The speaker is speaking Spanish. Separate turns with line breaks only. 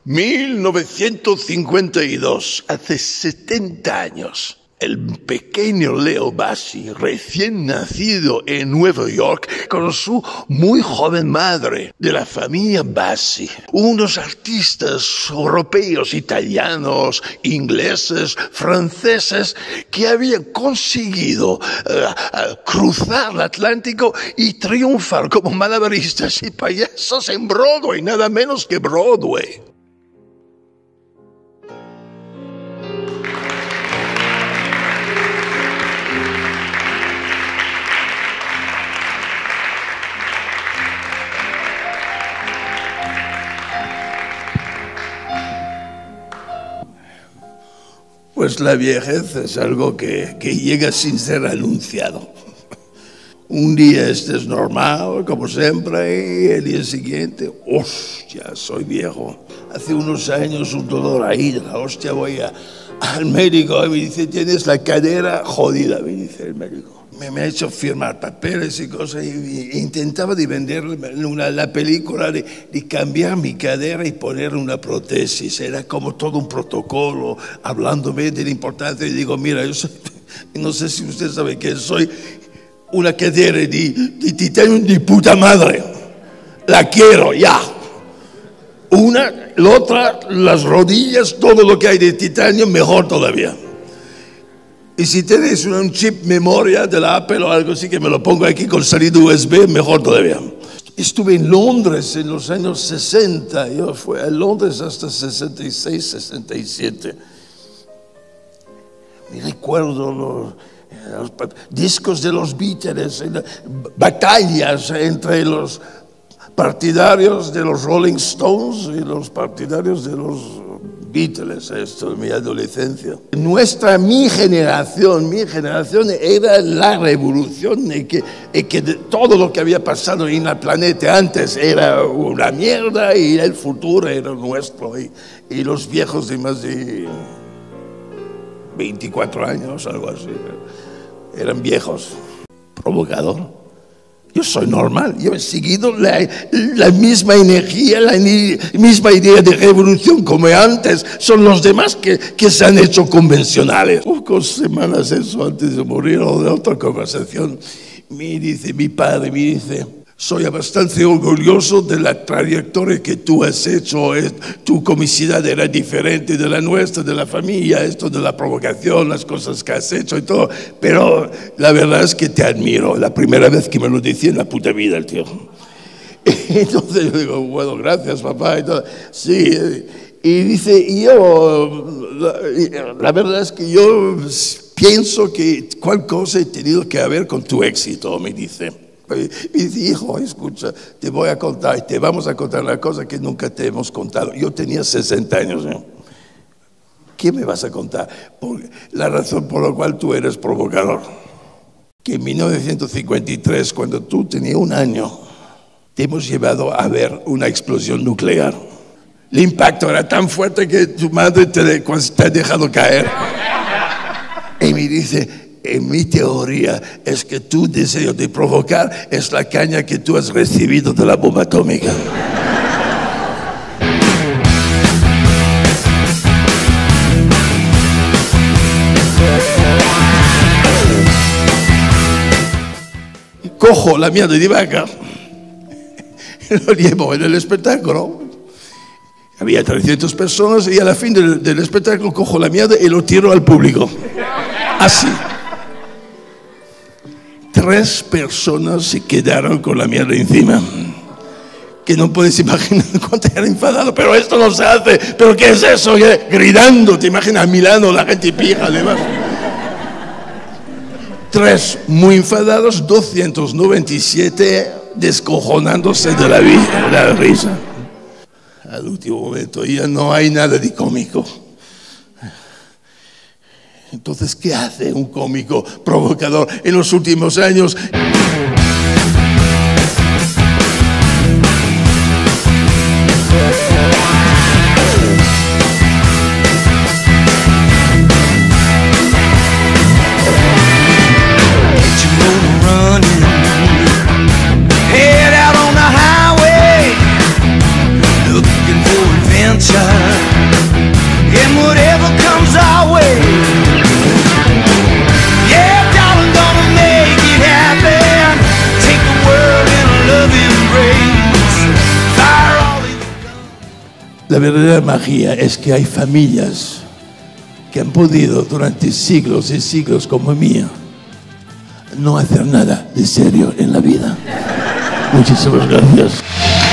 1952, hace 70 años. El pequeño Leo Bassi, recién nacido en Nueva York, con su muy joven madre, de la familia Bassi, unos artistas europeos, italianos, ingleses, franceses, que habían conseguido cruzar el Atlántico y triunfar como malabaristas y payasos en Broadway, nada menos que Broadway. Pues la viejez es algo que llega sin ser anunciado. Un día es normal, como siempre, y el día siguiente, hostia, soy viejo. Hace unos años un dolor ahí de la hostia, voy al médico y me dice, tienes la cadera jodida, me dice el médico. Me ha hecho firmar papeles y cosas y intentaba de venderle la película de cambiar mi cadera y ponerle una prótesis. Era como todo un protocolo, hablándome de la importancia. Y digo, mira, yo soy, no sé si usted sabe que soy una cadera de titanio de puta madre. La quiero, ya. La otra, las rodillas, todo lo que hay de titanio, mejor todavía. Y si tenéis un chip memoria de la Apple o algo así, que me lo pongo aquí con salida USB, mejor todavía. Estuve en Londres en los años 60, yo fui a Londres hasta 66, 67. Me recuerdo los discos de los Beatles, batallas entre los partidarios de los Rolling Stones y los partidarios de los Beatles, esto es mi adolescencia. Mi generación era la revolución y que todo lo que había pasado en el planeta antes era una mierda y el futuro era nuestro. Y los viejos de más de 24 años, algo así, eran viejos. Provocador. Yo soy normal, yo he seguido la misma energía, la misma idea de revolución como antes. Son los demás que se han hecho convencionales. Pocas semanas eso antes de morir o de otra conversación, mi padre me dice, soy bastante orgulloso de la trayectoria que tú has hecho. Tu comicidad era diferente de la nuestra, de la familia, esto de la provocación, las cosas que has hecho y todo. Pero la verdad es que te admiro. La primera vez que me lo decía en la puta vida el tío. Entonces yo digo, bueno, gracias papá. Y todo. Sí. Y dice, la verdad es que yo pienso que cualquier cosa he tenido que ver con tu éxito, me dice. Y dice, hijo, escucha, te voy a contar y te vamos a contar una cosa que nunca te hemos contado. Yo tenía 60 años. ¿Qué me vas a contar? La razón por la cual tú eres provocador. Que en 1953, cuando tú tenías 1 año, te hemos llevado a ver una explosión nuclear. El impacto era tan fuerte que tu madre te ha dejado caer. Y me dice, en mi teoría es que tu deseo de provocar es la caña que tú has recibido de la bomba atómica. Cojo la mierda de vaca, lo llevo en el espectáculo. Había 300 personas y a la fin del espectáculo cojo la mierda y lo tiro al público. Así. 3 personas se quedaron con la mierda encima. Que no puedes imaginar cuánto era enfadado. Pero esto no se hace. ¿Pero qué es eso? Gritando, te imaginas, Milano, la gente pija, además. 3 muy enfadados, 297 descojonándose de la vida, de la risa. Al último momento ya no hay nada de cómico. Entonces, ¿qué hace un cómico provocador en los últimos años?
sunshine and whatever comes our way. Yeah, darling, gonna make it happen. Take the world in a loving embrace. Fire all these guns.
La verdadera magia es que hay familias que han podido durante siglos y siglos como mía no hacer nada de serio en la vida. Muchísimas gracias.